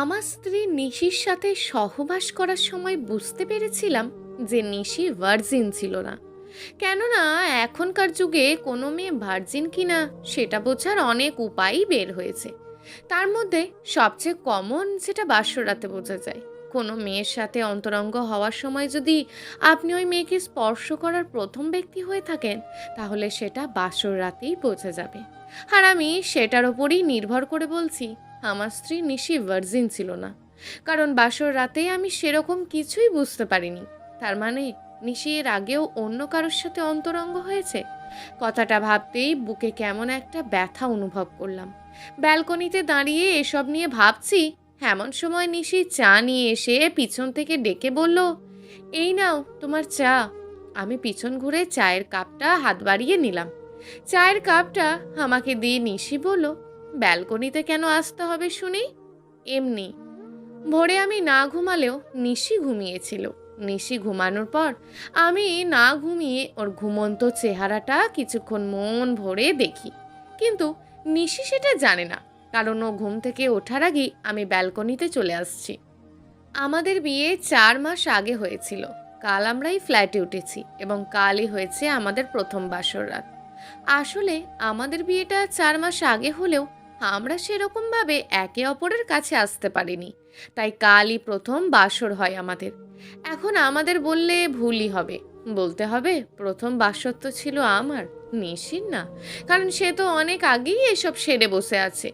আমার স্ত্রী নিশির সাথে সহবাস করার সময় বুঝতে পেরেছিলাম যে নিশি ভার্জিন ছিল না। কেননা এখনকার যুগে কোনো মেয়ে ভার্জিন কিনা সেটা বোঝার অনেক উপায়ই বের হয়েছে। তার মধ্যে সবচেয়ে কমন যেটা বাসরাতে বোঝা যায়। কোনো মেয়ের সাথে অন্তরঙ্গ হওয়ার সময় যদি আপনি ওই মেয়েকে স্পর্শ করার প্রথম ব্যক্তি হয়ে থাকেন, তাহলে সেটা বাসর রাতেই বোঝা যাবে। আর আমি সেটার ওপরই নির্ভর করে বলছি, আমার স্ত্রী নিশি ভার্জিন ছিল না। কারণ বাসর রাতেই আমি সেরকম কিছুই বুঝতে পারিনি। তার মানে নিশি এর আগেও অন্য কারোর সাথে অন্তরঙ্গ হয়েছে। কথাটা ভাবতেই বুকে কেমন একটা ব্যথা অনুভব করলাম। ব্যালকনিতে দাঁড়িয়ে এসব নিয়ে ভাবছি, এমন সময় নিশি চা নিয়ে এসে পিছন থেকে ডেকে বলল, এই নাও তোমার চা। আমি পিছন ঘুরে চায়ের কাপটা হাত বাড়িয়ে নিলাম। চায়ের কাপটা আমাকে দিয়ে নিশি বলল, ব্যালকনিতে কেন আসতে হবে শুনি? এমনি। ভোরে আমি না ঘুমালেও নিশি ঘুমিয়েছিল। নিশি ঘুমানোর পর আমি না ঘুমিয়ে ওর ঘুমন্ত চেহারাটা কিছুক্ষণ মন ভরে দেখি। কিন্তু নিশি সেটা জানে না, কারণ ও ঘুম থেকে ওঠার আগেই আমি ব্যালকনিতে চলে আসছি। আমাদের বিয়ে 4 মাস আগে হয়েছিল। কাল আমরা এই ফ্ল্যাটে উঠেছি এবং কালই হয়েছে আমাদের প্রথম বাসর রাত। আসলে আমাদের বিয়েটা 4 মাস আগে হলেও আমরা সেরকমভাবে একে অপরের কাছে আসতে পারিনি। তাই কালই প্রথম বাসর হয় আমাদের। এখন আমাদের বললে ভুলই হবে, বলতে হবে প্রথম বাসর তো ছিল আমার, নিশির না। কারণ সে তো অনেক আগেই এসব সেরে বসে আছে।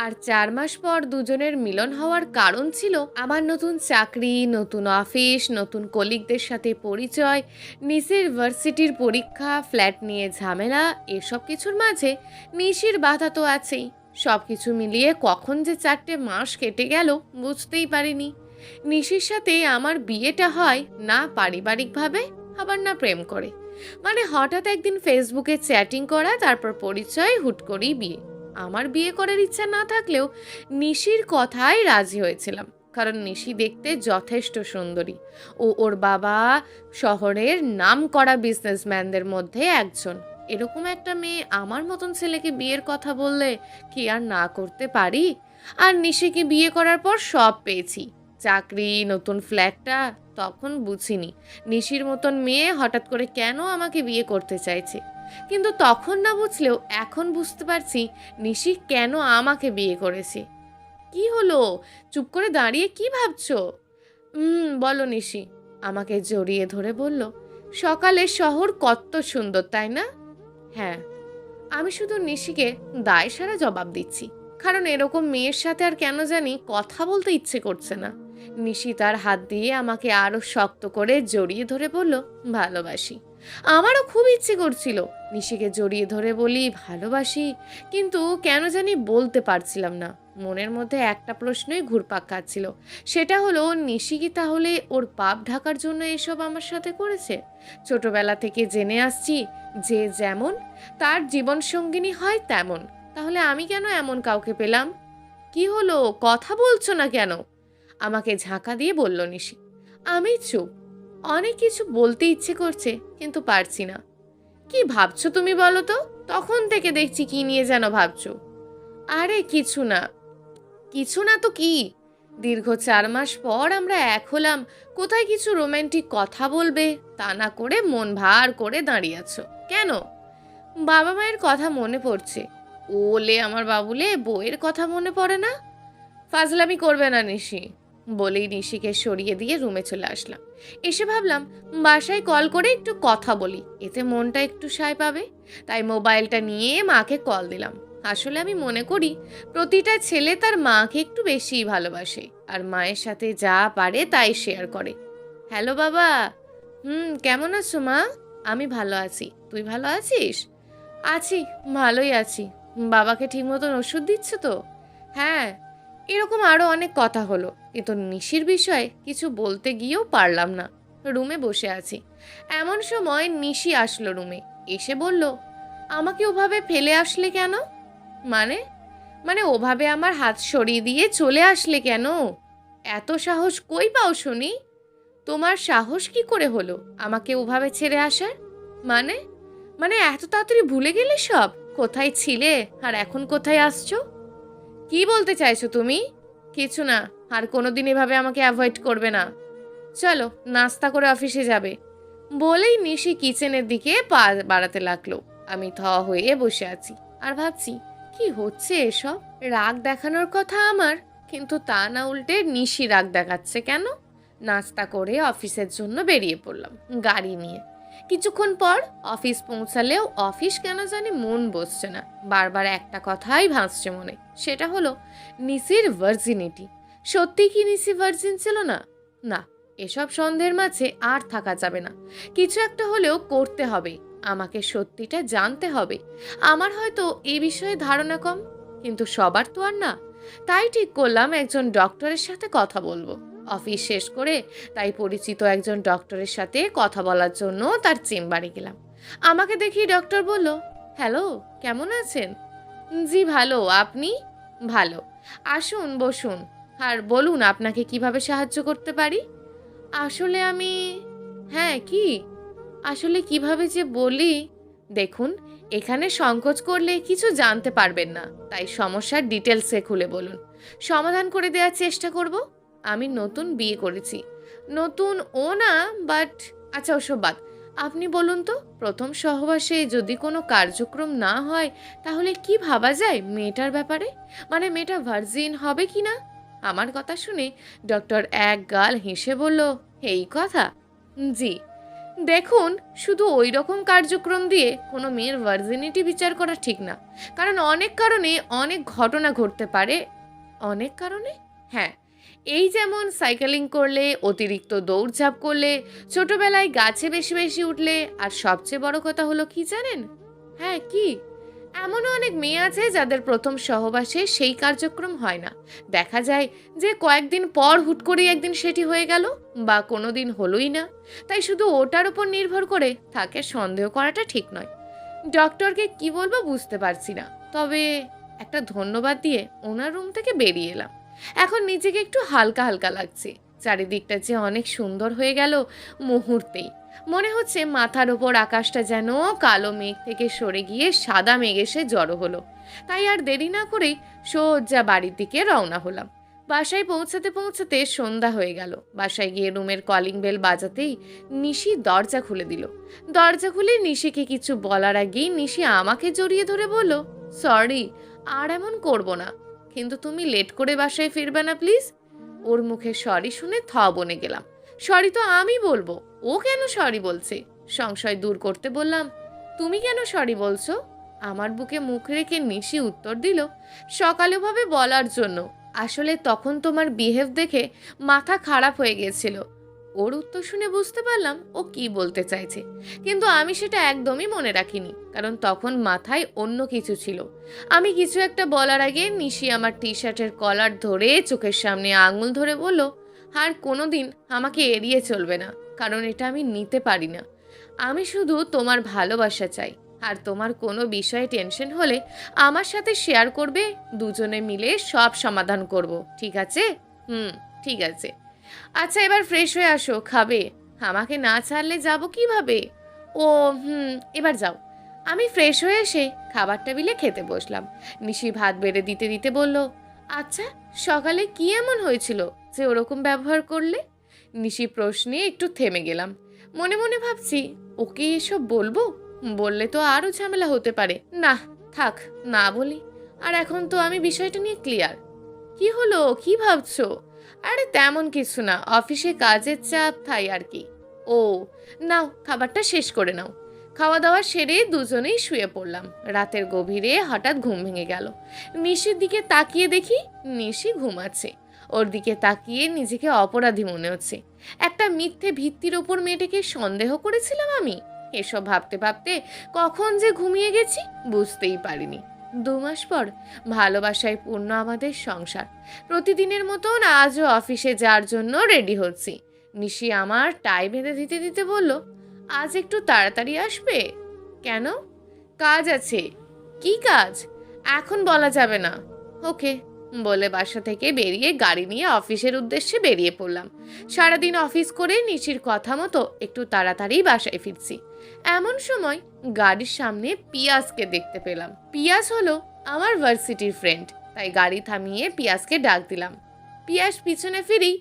আর 4 মাস পর দুজনের মিলন হওয়ার কারণ ছিল আমার নতুন চাকরি, নতুন অফিস, নতুন কলিগদের সাথে পরিচয়, নিশির ভার্সিটির পরীক্ষা, ফ্ল্যাট নিয়ে ঝামেলা। এসব কিছুর মাঝে নিশির বাধা তো আছেই। সব কিছু মিলিয়ে কখন যে 4টে মাস কেটে গেল বুঝতেই পারিনি। নিশির সাথে আমার বিয়েটা হয় না পারিবারিকভাবে, আবার না প্রেম করে। মানে হঠাৎ একদিন ফেসবুকে চ্যাটিং করা, তারপর পরিচয়, হুট করেই বিয়ে। আমার বিয়ে করার ইচ্ছা না থাকলেও নিশির কথায় রাজি হয়েছিলাম। কারণ নিশি দেখতে যথেষ্ট সুন্দরী। ওর বাবা শহরের নামকরা বিজনেসম্যানদের মধ্যে একজন। এরকম একটা মেয়ে আমার মতন ছেলেকে বিয়ের কথা বললে কি আর না করতে পারি? আর নিশিকে বিয়ে করার পর সব পেয়েছি, চাকরি, নতুন ফ্ল্যাটটা। তখন বুঝিনি নিশির মতন মেয়ে হঠাৎ করে কেন আমাকে বিয়ে করতে চাইছে। কিন্তু তখন না বুঝলেও এখন বুঝতে পারছি নিশি কেন আমাকে বিয়ে করেছে। কি হলো? চুপ করে দাঁড়িয়ে কি ভাবছো? বলো নিশি। আমাকে জড়িয়ে ধরে বলল, সকালের শহর কত সুন্দর তাই না? হ্যাঁ। আমি শুধু নিশিকে দায় সারা জবাব দিচ্ছি, কারণ এরকম মেয়ের সাথে আর কেন জানি কথা বলতে ইচ্ছে করছে না। নিশি তার হাত দিয়ে আমাকে আরো শক্ত করে জড়িয়ে ধরে বলল, ভালোবাসি। আমারও খুব ইচ্ছে করছিল নিশিকে জড়িয়ে ধরে বলি ভালোবাসি, কিন্তু কেন জানি বলতে পারছিলাম না। মনের মধ্যে একটা প্রশ্নই ঘুরপাক খাচ্ছিল, সেটা হলো নিশি কি তাহলে ওর পাপ ঢাকার জন্য এসব আমার সাথে করেছে? ছোটবেলা থেকে জেনে আসছি যে যেমন তার জীবনসঙ্গিনী হয় তেমন। তাহলে আমি কেন এমন কাউকে পেলাম? কি হলো, কথা বলছো না কেন? আমাকে ঝাঁকা দিয়ে বলল নিশি। আমি চুপ। অনেক কিছু বলতে ইচ্ছে করছে, কিন্তু পারছি না। কি ভাবছো তুমি বলো তো? তখন থেকে দেখছি কি নিয়ে যেন ভাবছো। আরে কিছু না। কিছু না তো কি? দীর্ঘ 4 মাস পর আমরা এক হলাম, কোথায় কিছু রোমান্টিক কথা বলবে তা না করে মন ভার করে দাঁড়িয়ে আছো কেন? বাবা মায়ের কথা মনে পড়ছে। ওলে আমার বাবুলে, বউয়ের কথা মনে পড়ে না? ফাজলামি করবে না নিশি, বলেই নিশিকে সরিয়ে দিয়ে রুমে চলে আসলাম। এসে ভাবলাম বাসায় কল করে একটু কথা বলি, এতে মনটা একটু সায় পাবে। তাই মোবাইলটা নিয়ে মাকে কল দিলাম। আসলে আমি মনে করি প্রতিটা ছেলে তার মাকে একটু বেশিই ভালোবাসে, আর মায়ের সাথে যা পারে তাই শেয়ার করে। হ্যালো বাবা। কেমন আছো মা? আমি ভালো আছি, তুই ভালো আছিস? আছি, ভালোই আছি। বাবাকে ঠিক মতন ওষুধ দিচ্ছ তো? হ্যাঁ। এরকম আরো অনেক কথা হলো, কিন্তু নিশির বিষয়ে কিছু বলতে গিয়েও পারলাম না। রুমে বসে আছি, এমন সময় নিশি আসলো রুমে। এসে বলল, আমাকে ওভাবে ফেলে আসলে কেন? মানে? মানে ওভাবে আমার হাত সরিয়ে দিয়ে চলে আসলে কেন? এত সাহস কই পাও শুনি? তোমার সাহস কি করে হলো আমাকে ওভাবে ছেড়ে আসার? মানে? মানে এত তাড়াতাড়ি ভুলে গেলে সব? কোথায় ছিলে আর এখন কোথায় আসছো? কি বলতে চাইছো তুমি? কিছু না, আর কোনোদিন এভাবে আমাকে অ্যাভয়েড করবে না। চলো নাস্তা করে অফিসে যাবে। বলেই নিশি কিচেনের দিকে পা বাড়াতে লাগলো। আমি থ হয়ে বসে আছি আর ভাবছি কি হচ্ছে এসব। রাগ দেখানোর কথা আমার, কিন্তু তা না উল্টে নিশি রাগ দেখাচ্ছে কেন? নাস্তা করে অফিসের জন্য বেরিয়ে পড়লাম গাড়ি নিয়ে। কিছুক্ষণ পর অফিস পৌঁছালেও অফিস কেন জানি মন বসছে না। বারবার একটা কথাই ভাসছে মনে, সেটা হলো নিশির ভার্জিনিটি। সত্যি কি নিশি ভার্জিন ছিল না? না, এসব সন্দেহের মাঝে আর থাকা যাবে না। কিছু একটা হলেও করতে হবে, আমাকে সত্যিটা জানতে হবে। আমার হয়তো এই বিষয়ে ধারণা কম, কিন্তু সবার তো আর না। তাই ঠিক করলাম একজন ডক্টরের সাথে কথা বলবো। অফিস শেষ করে তাই পরিচিত একজন ডক্টরের সাথে কথা বলার জন্য তার চেম্বারে গেলাম। আমাকে দেখি ডক্টর বলল, হ্যালো, কেমন আছেন? জি ভালো, আপনি? ভালো। আসুন বসুন, আর বলুন আপনাকে কিভাবে সাহায্য করতে পারি। আসলে আমি, হ্যাঁ কি, আসলে কিভাবে যে বলি, দেখুন এখানে সংকোচ করলে কিছু জানতে পারবেন না, তাই সমস্যার ডিটেলসে খুলে বলুন, সমাধান করে দেওয়ার চেষ্টা করব। আমি নতুন বিয়ে করেছি। নতুন ও না, বাট আচ্ছা ওসব বাদ। আপনি বলুন তো, প্রথম সহবাসে যদি কোনো কার্যক্রম না হয় তাহলে কি ভাবা যায় মেয়েটার ব্যাপারে? মানে মেয়েটা ভার্জিন হবে কি না? আমার কথা শুনে ডক্টর এক গাল হেসে বলল, এই কথা? জি। দেখুন, শুধু ওই রকম কার্যক্রম দিয়ে কোনো মেয়ের ভার্জিনিটি বিচার করা ঠিক না, কারণ অনেক কারণে অনেক ঘটনা ঘটতে পারে। অনেক কারণে? হ্যাঁ, এই যেমন সাইকেলিং করলে, অতিরিক্ত দৌড়ঝাঁপ করলে, ছোটবেলায় গাছে বেশি বেশি উঠলে, আর সবচেয়ে বড় কথা হলো কি জানেন? হ্যাঁ কি? এমনও অনেক মেয়ে আছে যাদের প্রথম সহবাসে সেই কার্যক্রম হয় না। দেখা যায় যে কয়েকদিন পর হুট করেই একদিন সেটি হয়ে গেল, বা কোনো দিন হলোই না। তাই শুধু ওটার উপর নির্ভর করে তাকে সন্দেহ করাটা ঠিক নয়। ডক্টরকে কি বলবো বুঝতে পারছি না, তবে একটা ধন্যবাদ দিয়ে ওনার রুম থেকে বেরিয়ে এলাম। এখন নিজেকে একটু হালকা হালকা লাগছে। চারিদিকটা যে অনেক সুন্দর হয়ে গেল মুহূর্তেই। মনে হচ্ছে মাথার ওপর আকাশটা যেন কালো মেঘ থেকে সরে গিয়ে সাদা মেঘ এসে জড়ো হলো। তাই আর দেরি না করেই সোজা বাড়ির দিকে রওনা হলাম। বাসায় পৌঁছাতে পৌঁছাতে সন্ধ্যা হয়ে গেল। বাসায় গিয়ে রুমের কলিং বেল বাজাতেই নিশি দরজা খুলে দিল। দরজা খুলে নিশিকে কিছু বলার আগেই নিশি আমাকে জড়িয়ে ধরে বলল, সরি, আর এমন করব না, কিন্তু তুমি লেট করে বাসায় ফিরবে না প্লিজ। ওর মুখে সরি শুনে থ বনে গেলাম। সরি তো আমি বলবো, ও কেন সরি বলছে? সংশয় দূর করতে বললাম, তুমি কেন সরি বলছো? আমার বুকে মুখ রেখে নিশি উত্তর দিল, সকালে ভাবে বলার জন্য, আসলে তখন তোমার বিহেভ দেখে মাথা খারাপ হয়ে গেছিল। ওর উত্তর শুনে বুঝতে পারলাম ও কি বলতে চাইছে, কিন্তু আমি সেটা একদমই মনে রাখিনি, কারণ তখন মাথায় অন্য কিছু ছিল। আমি কিছু একটা বলার আগে নিশি আমার টি শার্টের কলার ধরে চোখের সামনে আঙুল ধরে বলল, আর কোনোদিন আমাকে এড়িয়ে চলবে না, কারণ এটা আমি নিতে পারি না। আমি শুধু তোমার ভালোবাসা চাই, আর তোমার কোনো বিষয়ে টেনশন হলে আমার সাথে শেয়ার করবে, দুজনে মিলে সব সমাধান করব, ঠিক আছে? হুম, ঠিক আছে। আচ্ছা এবার ফ্রেশ হয়ে আসো, খাবে? আমাকে না ছাড়লে যাব কিভাবে? ও এবার যাও। আমি ফ্রেশ হয়ে এসে খাবার টেবিলে খেতে বসলাম। নিশি ভাত বেড়ে দিতে দিতে বলল, আচ্ছা সকালে কি এমন হয়েছিল যে ওরকম ব্যবহার করলে? নিশি প্রশ্নে একটু থেমে গেলাম। মনে মনে ভাবছি, ওকে এসব বলবো? বললে তো আরও ঝামেলা হতে পারে। না, থাক, না বলি। আর এখন তো আমি বিষয়টা নিয়ে ক্লিয়ার। কি হলো, কি ভাবছো? আরে তেমন কিছু না, অফিসে কাজের চাপ, তাই আর কি। ও, নাও খাবারটা শেষ করে নাও। খাওয়া দাওয়া সেরে দুজনেই শুয়ে পড়লাম। রাতের গভীরে হঠাৎ ঘুম ভেঙে গেল। নিশির দিকে তাকিয়ে দেখি নিশি ঘুমাচ্ছে। ওর দিকে তাকিয়ে নিজেকে অপরাধী মনে হচ্ছে। একটা মিথ্যে ভিত্তির ওপর মেয়েটাকে সন্দেহ করেছিলাম আমি। এসব ভাবতে ভাবতে কখন যে ঘুমিয়ে গেছি বুঝতেই পারিনি। 2 মাস পর ভালোবাসায় পূর্ণ আমাদের সংসার। প্রতিদিনের মতন আজও অফিসে যাওয়ার জন্য রেডি হচ্ছি। নিশি আমার টাই বেঁধে দিতে দিতে বলল, আজ একটু তাড়াতাড়ি আসবে? কেন? কাজ আছে। কি কাজ? এখন বলা যাবে না। ওকে, বলে বাসা থেকে বেরিয়ে গাড়ি নিয়ে অফিসের উদ্দেশ্যে বেরিয়ে পড়লাম। সারাদিন অফিস করে নিশির কথা মতো একটু তাড়াতাড়ি বাসায় ফিরছি। এমন সময় গাড়ির সামনে পিয়াসকে দেখতে পেলাম। পিয়াস হলো আমার ভার্সিটির ফ্রেন্ড, তাই গাড়ি থামিয়ে পিয়াসকে ডাক দিলাম। পিয়াস পিছনে ফিরি,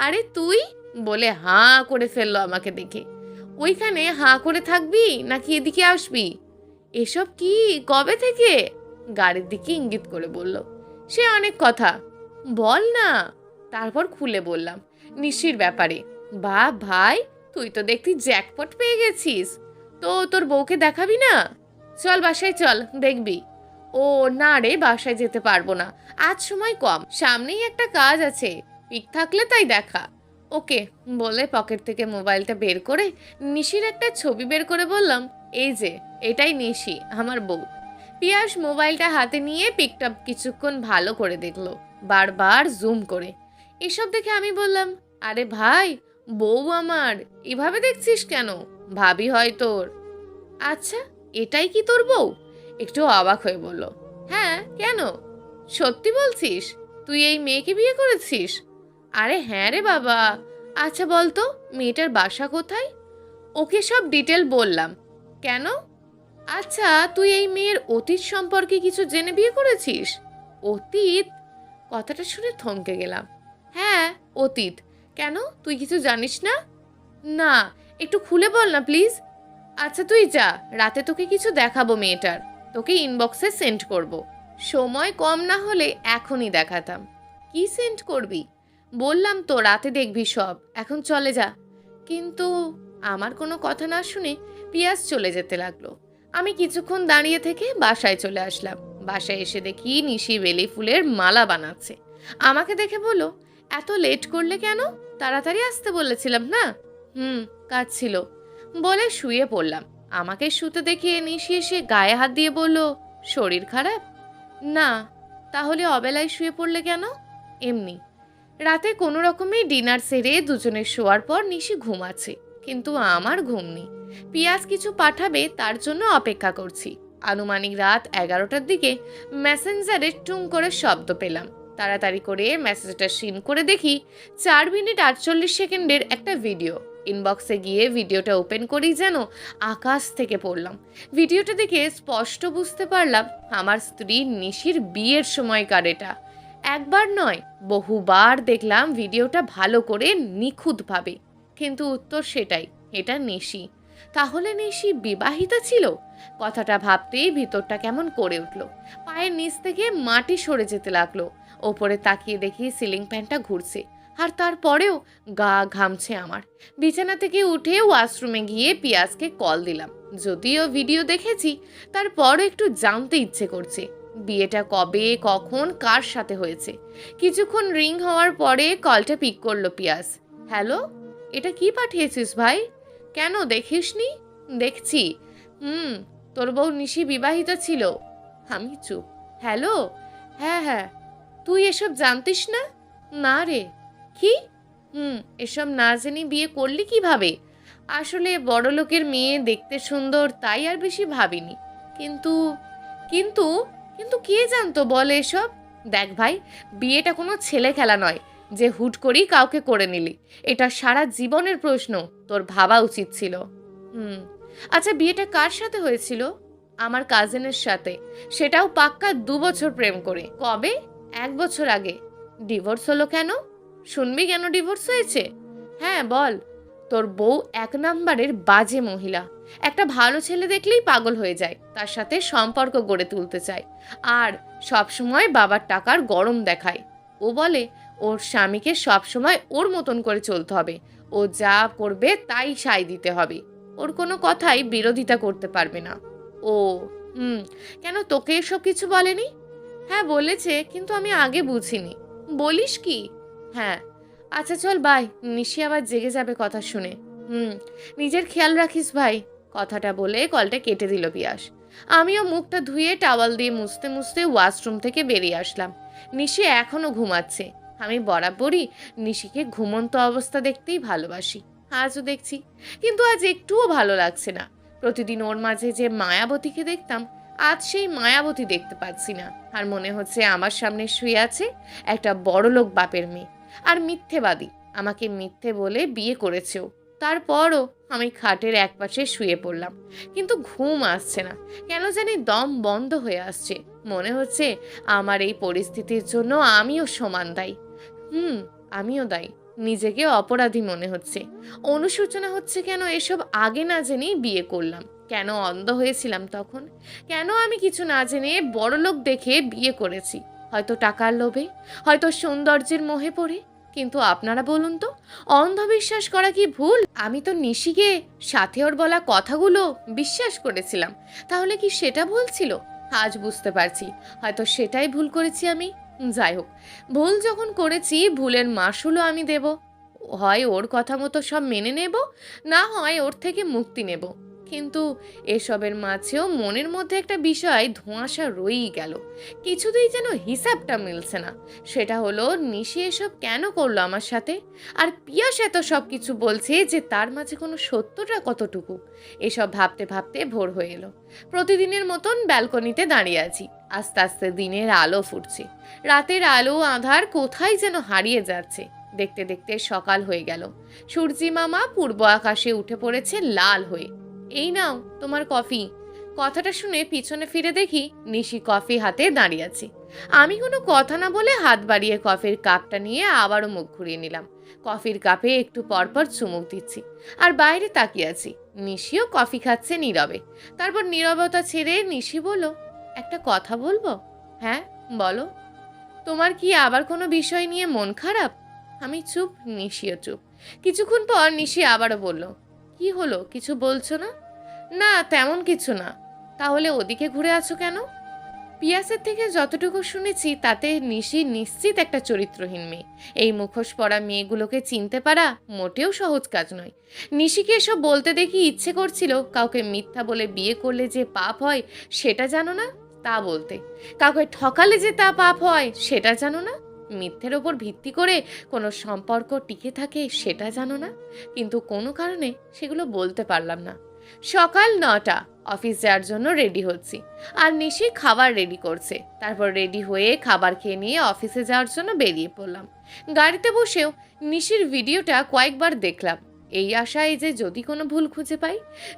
আরে তুই বলে হাঁ করে ফেললো আমাকে দেখে। ওইখানে হাঁ করে থাকবি নাকি এদিকে আসবি? এসব কি, কবে থেকে? গাড়ির দিকে ইঙ্গিত করে বলল। সে অনেক কথা, বল না। তারপর খুলে বললাম নিশির ব্যাপারে। বাহ ভাই, তুই তো দেখতি জ্যাকপট পেয়ে গেছিস। তো তোর বউকে দেখাবি না? চল বাসায় চল, দেখবি। ও না রে, বাসায় যেতে পারবো না, আজ সময় কম, সামনেই একটা কাজ আছে, পিক থাকলে তাই দেখা। ওকে বলে পকেট থেকে মোবাইলটা বের করে নিশির একটা ছবি বের করে বললাম, এই যে এটাই নিশি, আমার বউ। পিয়াস মোবাইলটা হাতে নিয়ে পিকটা কিছুক্ষণ ভালো করে দেখলো, বারবার জুম করে। এসব দেখে আমি বললাম, আরে ভাই, বউ আমার, এভাবে দেখছিস কেন? ভাবি হয় তোর। আচ্ছা, এটাই কি তোর বউ? একটু অবাক হয়ে বলল, হ্যাঁ কেন, সত্যি বলছিস? তুই এই মেয়েকে বিয়ে করেছিস? আরে হ্যাঁ রে বাবা। আচ্ছা বলতো, মেয়েটার বাসা কোথায়? ওকে সব ডিটেল বললাম। কেন? আচ্ছা, তুই এই মেয়ের অতীত সম্পর্কে কিছু জেনে বিয়ে করেছিস? অতীত? কথাটা শুনে থমকে গেলাম। হ্যাঁ, অতীত। কেন, তুই কিছু জানিস না? না, একটু খুলে বল না প্লিজ। আচ্ছা তুই যা, রাতে তোকে কিছু দেখাবো মেয়েটার, তোকে ইনবক্সে সেন্ড করব। সময় কম না হলে এখনই দেখাতাম। কি সেন্ড করবি? বললাম তো রাতে দেখবি সব, এখন চলে যা। কিন্তু আমার কোনো কথা না শুনে পিয়াস চলে যেতে লাগলো। আমি কিছুক্ষণ দাঁড়িয়ে থেকে বাসায় চলে আসলাম। বাসায় এসে দেখি নিশি বেলি ফুলের মালা বানাচ্ছে। আমাকে দেখে বলল, এত লেট করলে কেন? তাড়াতাড়ি আসতে বলেছিলাম না। কাজ ছিল বলে শুয়ে পড়লাম। আমাকে শুতে দেখে নিশি এসে গায়ে হাত দিয়ে বলল, শরীর খারাপ? না। তাহলে অবেলায় শুয়ে পড়লে কেন? এমনি। রাতে কোনো রকমেই ডিনার সেরে দুজনে শোয়ার পর নিশি ঘুমাচ্ছে, কিন্তু আমার ঘুম নেই। পিয়াজ কিছু পাঠাবে তার জন্য অপেক্ষা করছি। আনুমানিক রাত 11টার দিকে মেসেঞ্জারে টুং করে শব্দ পেলাম। তাড়াতাড়ি করে মেসেজটা সিন করে দেখি 4 মিনিট 48 সেকেন্ডের একটা ভিডিও। ইনবক্সে গিয়ে ভিডিওটা ওপেন করেই যেন আকাশ থেকে পড়লাম। ভিডিওটা দেখে স্পষ্ট বুঝতে পারলাম আমার স্ত্রী নিশির বিয়ের সময়কার এটা। একবার নয়, বহুবার দেখলাম ভিডিওটা ভালো করে নিখুঁতভাবে, কিন্তু উত্তর সেটাই, এটা নিশি। তাহলে নিশি বিবাহিতা ছিল? কথাটা ভাবতেই ভিতরটা কেমন করে উঠল। পায়ের নিচ থেকে মাটি সরে যেতে লাগলো। ওপরে তাকিয়ে দেখি সিলিং ফ্যানটা ঘুরছে, আর তারপরেও গা ঘামছে আমার। বিছানা থেকে উঠে ওয়াশরুমে গিয়ে পিয়াজকে কল দিলাম। যদিও ভিডিও দেখেছি, তারপরও একটু জানতে ইচ্ছে করছে বিয়েটা কবে, কখন, কার সাথে হয়েছে। কিছুক্ষণ রিং হওয়ার পরে কলটা পিক করলো পিয়াস। হ্যালো, এটা কি পাঠিয়েছিস ভাই? কেন, দেখিসনি? দেখছি। তোর বউ নিশি বিবাহিত ছিল। আমি চুপ। হ্যালো, হ্যাঁ হ্যাঁ। তুই এসব জানতিস না? না রে। কি? এসব না জেনে বিয়ে করলি কিভাবে? আসলে বড়লোকের মেয়ে দেখতে সুন্দর, তাই আর বেশি ভাবিনি। কিন্তু কিন্তু কিন্তু কে জানতো বল এসব? দেখ ভাই, বিয়েটা কোনো ছেলে খেলা নয় যে হুট করেই কাউকে করে নিলি। এটা সারা জীবনের প্রশ্ন, তোর ভাবা উচিত ছিল। আচ্ছা, বিয়েটা কার সাথে হয়েছিল? আমার কাজিনের সাথে, সেটাও পাক্কা 2 বছর প্রেম করে। কবে? 1 বছর আগে। ডিভোর্স হলো কেন? শুনবি কেন ডিভোর্স হয়েছে? হ্যাঁ বল। তোর বউ 1 নাম্বারের বাজে মহিলা। একটা ভালো ছেলে দেখলেই পাগল হয়ে যায়, তার সাথে সম্পর্ক গড়ে তুলতে চায়, আর সব সময় বাবার টাকার গরম দেখায়। ও বলে ওর স্বামীকে সব সময় ওর মতন করে চলতে হবে, ও যা করবে তাই সায় দিতে হবে, ওর কোনো কথাই বিরোধিতা করতে পারবে না। ও কেন, তোকে এসব কিছু বলেনি? হ্যাঁ বলেছে, কিন্তু আমি আগে বুঝিনি। বলিস কি? হ্যাঁ। আচ্ছা চল বাই, নিশি আবার জেগে যাবে কথা শুনে। নিজের খেয়াল রাখিস ভাই। কথাটা বলে কলটা কেটে দিল পিয়াস। আমিও মুখটা ধুয়ে টাওয়াল দিয়ে মুছতে মুছতে ওয়াশরুম থেকে বেরিয়ে আসলাম। নিশি এখনো ঘুমাচ্ছে। আমি বরাবরই নিশিকে ঘুমন্ত অবস্থা দেখতেই ভালোবাসি, আজও দেখছি, কিন্তু আজ একটুও ভালো লাগছে না। প্রতিদিন ওর মাঝে যে মায়াবতীকে দেখতাম, আজ সেই মায়াবতী দেখতে পাচ্ছি না। আর মনে হচ্ছে আমার সামনে শুয়ে আছে একটা বড়লোক বাপের মেয়ে, আর মিথ্যেবাদী, আমাকে মিথ্যে বলে বিয়ে করেছেও। তারপরও আমি খাটের একপাশে শুয়ে পড়লাম, কিন্তু ঘুম আসছে না, কেন জানি দম বন্ধ হয়ে আসছে। মনে হচ্ছে আমার এই পরিস্থিতির জন্য আমিও সমান দায়ী। হুম, আমিও দায়ী। নিজেকে অপরাধী মনে হচ্ছে। অনুশোচনা হচ্ছে কেন এসব আগে না জেনেই বিয়ে করলাম। কেন অন্ধ হয়েছিলাম তখন? কেন আমি কিছু না জেনে বড়লোক দেখে বিয়ে করেছি? হয়তো টাকার লোভে, হয়তো সৌন্দর্যের মোহে পড়ে। কিন্তু আপনারা বলুন তো, অন্ধবিশ্বাস করা কি ভুল? আমি তো নিশিকে সাথে ওর বলা কথাগুলো বিশ্বাস করেছিলাম। তাহলে কি সেটা ভুল ছিল? আজ বুঝতে পারছি, হয়তো সেটাই ভুল করেছি আমি। যাই হোক, ভুল যখন করেছি ভুলের মাসুলও আমি দেব। হয় ওর কথা মতো সব মেনে নেব, না হয় ওর থেকে মুক্তি নেব। কিন্তু এসবের মাঝেও মনের মধ্যে একটা বিষয় ধোঁয়াশা রয়েই গেল। কিছুতেই যেন হিসাবটা মিলছে না। সেটা হলো, নিশি এসব কেন করলো আমার সাথে? আর পিয়াস এত সব কিছু বলছে যে তার মাঝে কোনো সত্যটা কতটুকু? এসব ভাবতে ভাবতে ভোর হয়ে এলো। প্রতিদিনের মতন ব্যালকনিতে দাঁড়িয়ে আছি। আস্তে আস্তে দিনের আলো ফুটছে। রাতের আলো আঁধার কোথায় যেন হারিয়ে যাচ্ছে। দেখতে দেখতে সকাল হয়ে গেল। সূর্যি মামা পূর্ব আকাশে উঠে পড়েছে লাল হয়ে। এই নাও তোমার কফি। কথাটা শুনে পিছনে ফিরে দেখি নিশি কফি হাতে দাঁড়িয়ে আছে। আমি কোনো কথা না বলে হাত বাড়িয়ে কফির কাপটা নিয়ে আবারও মুখ ঘুরিয়ে নিলাম। কফির কাপে একটু পরপর চুমুক দিচ্ছি আর বাইরে তাকিয়ে আছি। নিশিও কফি খাচ্ছে নীরবে। তারপর নীরবতা ছেড়ে নিশি বলল, একটা কথা বলবো? হ্যাঁ, বলো। তোমার কি আবার কোনো বিষয় নিয়ে মন খারাপ? আমি চুপ, নিশিও চুপ। কিছুক্ষণ পর নিশি আবারও বলল, কি হলো, কিছু বলছো না? না, তেমন কিছু না। তাহলে ওদিকে ঘুরে আছো কেন? পিয়াসের থেকে যতটুকু শুনেছি তাতে নিশি নিশ্চিত একটা চরিত্রহীন মেয়ে। এই মুখোশ পরা মেয়েগুলোকে চিনতে পারা মোটেও সহজ কাজ নয়। নিশিকে এসব বলতে দেখি ইচ্ছে করছিল, কাউকে মিথ্যা বলে বিয়ে করলে যে পাপ হয় সেটা জানো না, তা বলতে। কাউকে ঠকালে যে তা পাপ হয় সেটা জানো না। মিথ্যের ওপর ভিত্তি করে কোনো সম্পর্ক টিকে থাকে সেটা জানো না। কিন্তু কোনো কারণে সেগুলো বলতে পারলাম না। সকাল 9টা, অফিস যাওয়ার জন্য রেডি হচ্ছি। আর নিশি খাবার রেডি করছে। তারপর রেডি হয়ে খাবার খেয়ে নিয়ে অফিসে যাওয়ার জন্য বেরিয়ে পড়লাম। গাড়িতে বসেও নিশির ভিডিওটা কয়েকবার দেখলাম, এই আশায় যে যদি কোনো ভুল খুঁজে পাই,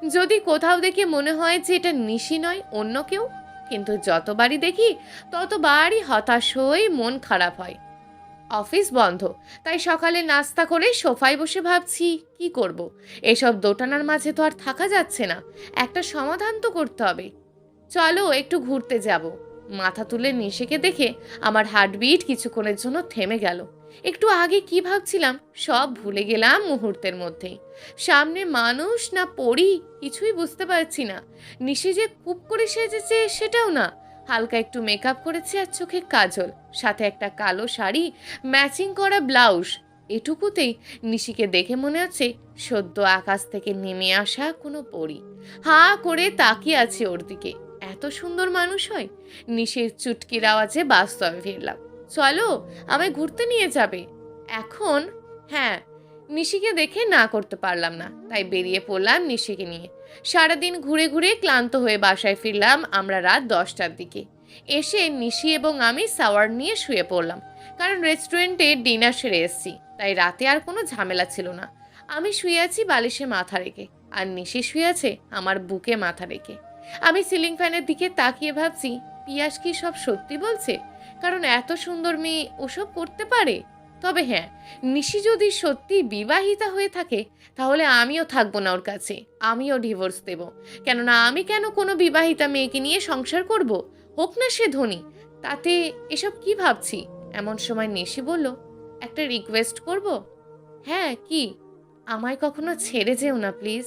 যদি কোথাও দেখে মনে হয় যে এটা নিশি নয় অন্য কেউ। কিন্তু যতবারই দেখি ততবারই হতাশ হয়ে মন খারাপ হয়। অফিস বন্ধ, তাই সকালে নাস্তা করে সোফায় বসে ভাবছি কি করব। এসব দোটানার মাঝে তো আর থাকা যাচ্ছে না, একটা সমাধান তো করতে হবে। চলো একটু ঘুরতে যাব। মাথা তুলে নিশিকে দেখে আমার হার্টবিট কিছুক্ষণের জন্য থেমে গেল। একটু আগে কি ভাবছিলাম সব ভুলে গেলাম মুহূর্তের মধ্যেই। সামনে মানুষ না পড়ি কিছুই বুঝতে পারছি না। নিশি যে খুব করে সেজেছে সেটাও না। হালকা একটু মেকআপ করেছে আর চোখে কাজল, সাথে একটা কালো শাড়ি, ম্যাচিং করা ব্লাউজ। এটুকুতেই নিশিকে দেখে মনে হচ্ছে সদ্য আকাশ থেকে নেমে আসা কোনো পরী। হাঁ করে তাকিয়ে আছে ওর দিকে। এত সুন্দর মানুষ হয়? নিশির চুটকির আওয়াজে বাস্তবে ফিরলাম। চলো, আমায় ঘুরতে নিয়ে যাবে। এখন? হ্যাঁ। নিশিকে দেখে না করতে পারলাম না, তাই বেরিয়ে পড়লাম নিশিকে নিয়ে। সারাদিন ঘুরে ঘুরে ক্লান্ত হয়ে বাসায় ফিরলাম আমরা রাত 10টার দিকে। এসে নিশি এবং আমি শাওয়ার নিয়ে শুয়ে পড়লাম। কারণ রেস্টুরেন্টে ডিনার সেরে এসেছি, তাই রাতে আর কোনো ঝামেলা ছিল না। আমি শুয়ে আছি বালিশে মাথা রেখে, আর নিশি শুয়ে আছে আমার বুকে মাথা রেখে। আমি সিলিং ফ্যানের দিকে তাকিয়ে ভাবছি, পিয়াস কি সব সত্যি বলছে? কারণ এত সুন্দর মেয়ে ওসব করতে পারে। তবে হ্যাঁ, নিশি যদি সত্যি বিবাহিতা হয়ে থাকে তাহলে আমিও থাকবো না ওর কাছে, আমিও ডিভোর্স দেব। কেননা আমি কেন কোনো বিবাহিতা মেয়েকে নিয়ে সংসার করব? হোক না সে ধনী, তাতে এসব কি ভাবছি। এমন সময় নিশি বলল, একটা রিকোয়েস্ট করব। হ্যাঁ, কি? আমায় কখনো ছেড়ে যেও না প্লিজ।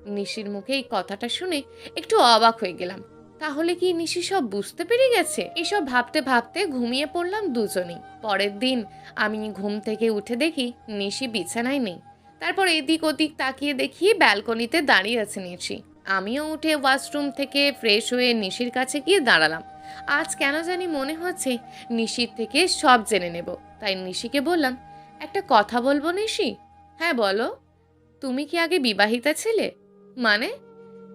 নিশির মুখে এই কথাটা শুনে একটু অবাক হয়ে গেলাম। তাহলে কি নিশি সব বুঝতে পেরে গেছে? এসব ভাবতে ভাবতে ঘুমিয়ে পড়লাম দুজনেই। পরের দিন আমি ঘুম থেকে উঠে দেখি নিশি বিছানায় নেই। তারপর এদিক ওদিক তাকিয়ে দেখি ব্যালকনিতে দাঁড়িয়ে আছে নিশি। আমিও উঠে ওয়াশরুম থেকে ফ্রেশ হয়ে নিশির কাছে গিয়ে দাঁড়ালাম। আজ কেন জানি মনে হচ্ছে নিশির থেকে সব জেনে নেব। তাই নিশিকে বললাম, একটা কথা বলবো নিশি? হ্যাঁ, বলো। তুমি কি আগে বিবাহিতা ছিলে? মানে?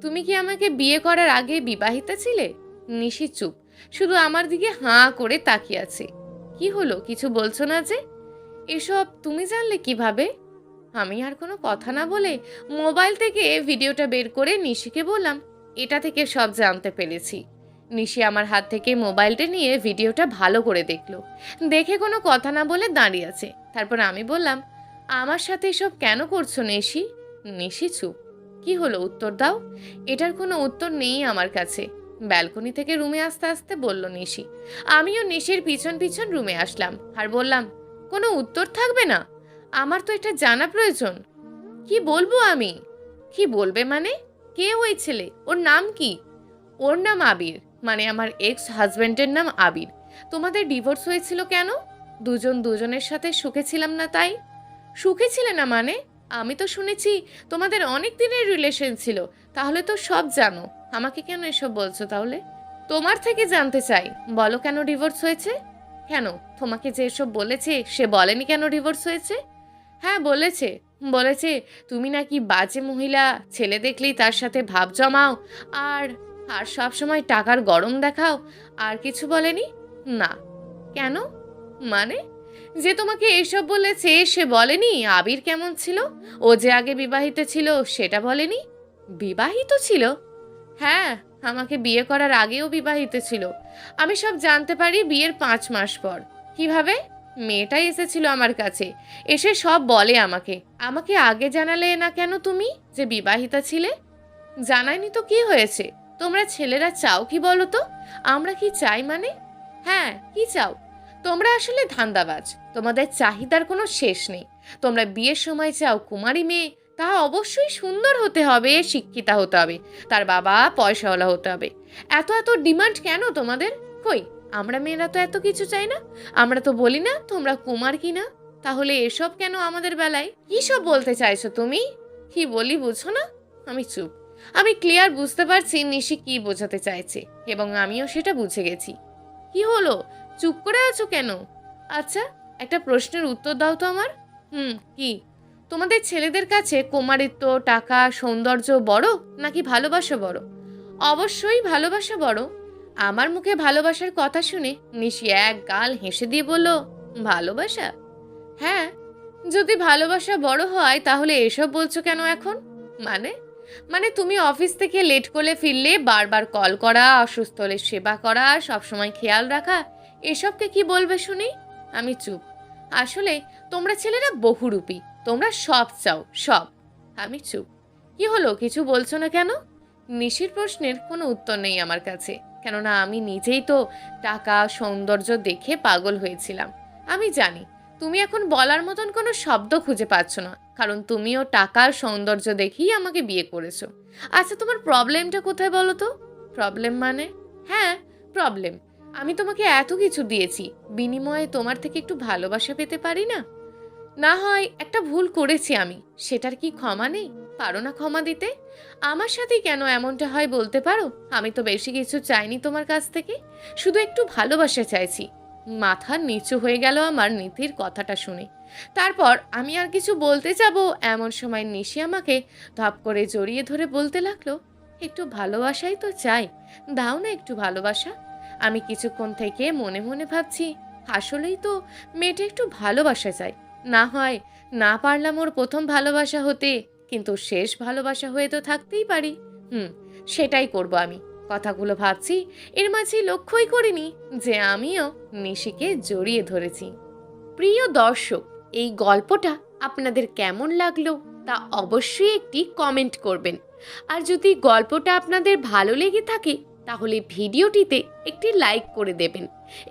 তুমি কি আমাকে বিয়ে করার আগে বিবাহিতা ছিলে? নিশি চুপ, শুধু আমার দিকে হাঁ করে তাকিয়ে আছে। কি হলো, কিছু বলছো না যে? এসব তুমি জানলে কিভাবে? আমি আর কোনো কথা না বলে মোবাইল থেকে ভিডিওটা বের করে নিশিকে বললাম, এটা থেকে সব জানতে পেরেছি। নিশি আমার হাত থেকে মোবাইলটা নিয়ে ভিডিওটা ভালো করে দেখলো। দেখে কোনো কথা না বলে দাঁড়িয়ে আছে। তারপর আমি বললাম, আমার সাথে এসব কেন করছো নিশি? নিশি চুপ। কি হলো, উত্তর দাও। এটার কোনো উত্তর নেই আমার কাছে। ব্যালকনি থেকে রুমে আসতে আসতে বলল নিশি। আমিও নিশির পিছন পিছন রুমে আসলাম আর বললাম, কোনো উত্তর থাকবে না? আমার তো এটা জানা প্রয়োজন। কি বলবো আমি? কি বলবে মানে? কে ওই ছেলে? ওর নাম কি? ওর নাম আবির, মানে আমার এক্স হাজবেন্ডের নাম আবির। তোমাদের ডিভোর্স হয়েছিল কেন? দুজন দুজনের সাথে সুখে ছিলাম না তাই। সুখে ছিলে না মানে? আমি তো শুনেছি তোমাদের অনেক দিনের রিলেশন ছিল। তাহলে তো সব জানো। আমাকে কেন এসব বলছো তাহলে? তোমার থেকে জানতে চাই, বলো কেন ডিভোর্স হয়েছে? কেন, তোমাকে যে এসব বলেছে সে বলেনি কেন ডিভোর্স হয়েছে? হ্যাঁ বলেছে। বলেছে তুমি নাকি বাজে মহিলা, ছেলে দেখলেই তার সাথে ভাব জমাও, আর আর সব সময় টাকার গরম দেখাও। আর কিছু বলেনি? না। কেন? মানে? যে তোমাকে এসব বলেছে সে বলেনি আবির কেমন ছিল? ও যে আগে বিবাহিত ছিল সেটা বলেনি? বিবাহিত ছিল? হ্যাঁ, আমাকে বিয়ে করার আগেও বিবাহিত ছিল। আমি সব জানতে পারি বিয়ের 5 মাস পর। কিভাবে? মেয়েটাই এসেছিল আমার কাছে, এসে সব বলে আমাকে। আমাকে আগে জানালে না কেন তুমি যে বিবাহিতা ছিলে? জানাইনি তো কি হয়েছে? তোমরা ছেলেরা চাও কি বলো তো? আমরা কি চাই মানে? হ্যাঁ, কি চাও? তোমরা আসলে ধান্দাবাজ। তোমাদের চাহিদার কোনো শেষ নেই। তোমরা বিয়ের সময় চাও কুমারী মেয়ে, তা অবশ্যই সুন্দর হতে হবে, শিক্ষিতা হতে হবে, তার বাবা পয়সাওয়ালা হতে হবে। এত এত ডিমান্ড কেন তোমাদের? কই, আমরা মেয়েরা তো এত কিছু চাই না। আমরা তো বলি না তোমরা কুমার কি না। তাহলে এসব কেন আমাদের বেলায়? কি সব বলতে চাইছো তুমি? কি বলি বুঝো না? আমি চুপ। আমি ক্লিয়ার বুঝতে পারছি নিশি কি বোঝাতে চাইছে, এবং আমিও সেটা বুঝে গেছি। কি হলো, চুপ করে আছো কেন? আচ্ছা, একটা প্রশ্নের উত্তর দাও তো আমার। কি? তোমাদের ছেলেদের কাছে কুমারিত্ব, টাকা, সৌন্দর্য বড় নাকি ভালোবাসা বড়? অবশ্যই ভালোবাসা বড়। আমার মুখে ভালোবাসার কথা শুনে নিশি এক গাল হেসে দিয়ে বলল, ভালোবাসা? হ্যাঁ। যদি ভালোবাসা বড় হয় তাহলে এসব বলছো কেন এখন? মানে? মানে তুমি অফিস থেকে লেট করে ফিরলে বারবার কল করা, অসুস্থ হলে সেবা করা, সবসময় খেয়াল রাখা, এসবকে কি বলবে শুনি? আমি চুপ। আসলে তোমরা ছেলেরা বহুরূপী, তোমরা সব চাও, সব। আমি চুপ। কি হলো, কিছু বলছো না কেন? নিশির প্রশ্নের কোনো উত্তর নেই আমার কাছে, কেননা আমি নিজেই তো টাকা সৌন্দর্য দেখে পাগল হয়েছিলাম। আমি জানি তুমি এখন বলার মতন কোনো শব্দ খুঁজে পাচ্ছ না, কারণ তুমিও টাকার সৌন্দর্য দেখেই আমাকে বিয়ে করেছো। আচ্ছা, তোমার প্রবলেমটা কোথায় বলো তো? প্রবলেম মানে? হ্যাঁ, প্রবলেম। আমি তোমাকে এত কিছু দিয়েছি, বিনিময়ে তোমার থেকে একটু ভালোবাসা পেতে পারি না? না হয় একটা ভুল করেছি আমি, সেটার কি ক্ষমা নেই? পারো না ক্ষমা দিতে? আমার সাথে কেন এমনটা হয় বলতে পারো? আমি তো বেশি কিছু চাইনি তোমার কাছ থেকে, শুধু একটু ভালোবাসা চাইছি। মাথা নিচু হয়ে গেল আমার নীতির কথাটা শুনে। তারপর আমি আর কিছু বলতে যাব এমন সময় নিশি আমাকে ধপ করে জড়িয়ে ধরে বলতে লাগলো, একটু ভালোবাসাই তো চাই, দাও না একটু ভালোবাসা। আমি কিছুক্ষণ থেকে মনে মনে ভাবছি, আসলেই তো মেয়েটা একটু ভালোবাসা চাই। না হয় না পারলাম ওর প্রথম ভালোবাসা হতে, কিন্তু শেষ ভালোবাসা হয়ে তো থাকতেই পারি। সেটাই করব আমি। কথাগুলো ভাবছি, এর মাঝে লক্ষ্যই করিনি যে আমিও নিশিকে জড়িয়ে ধরেছি। প্রিয় দর্শক, এই গল্পটা আপনাদের কেমন লাগলো তা অবশ্যই একটি কমেন্ট করবেন। আর যদি গল্পটা আপনাদের ভালো লেগে থাকে তাহলে ভিডিওটিতে একটি লাইক করে দেবেন,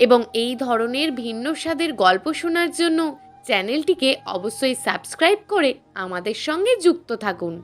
এবং এই ধরনের ভিন্ন স্বাদের গল্প শোনার জন্য চ্যানেলটিকে অবশ্যই সাবস্ক্রাইব করে আমাদের সঙ্গে যুক্ত থাকুন।